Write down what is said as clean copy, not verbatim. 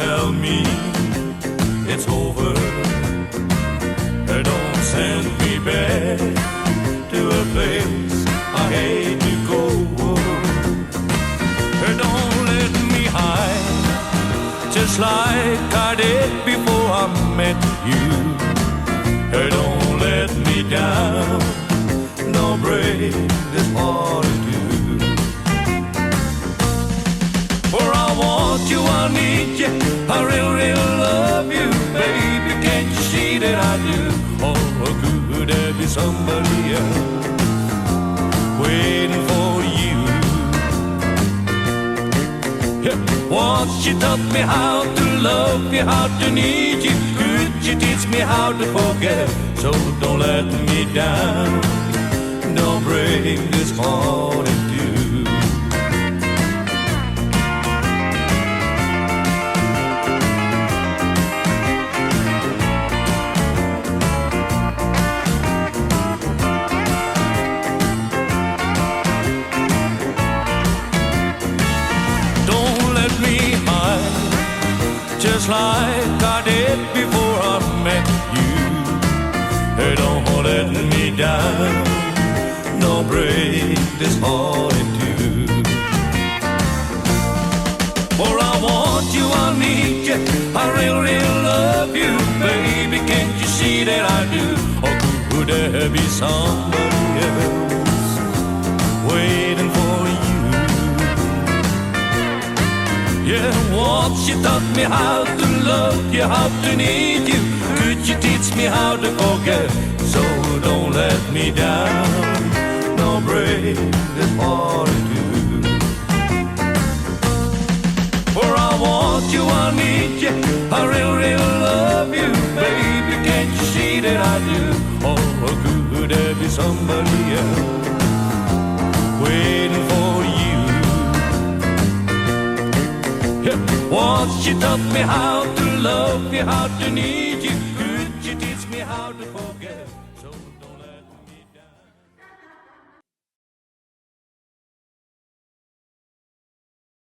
tell me it's over. Don't send me back to a place I hate to go. Don't let me hide just like I did before I met you. Don't let me down, no break this heart in two. For I want you, I need you, I really love you, baby. Can't you see that I do? Oh, could there be somebody else waiting for you? Yeah. Once you taught me how to love you, how to need you. Could you teach me how to forget? So don't let me down, don't break this heart in two. Just like I did before I met you. Don't let me down, no break this heart in two. For I want you, I need you, I really love you, baby. Can't you see that I do? Or could there be somebody else waiting for you? Yeah, once you taught me how to love you, how to need you. Could you teach me how to forget? So don't let me down, no break this heart in two. For I want you, I need you, I really love you, baby. Can't you see that I do? Or could there be somebody else waiting for you? Once you taught me how to love you, how to need you.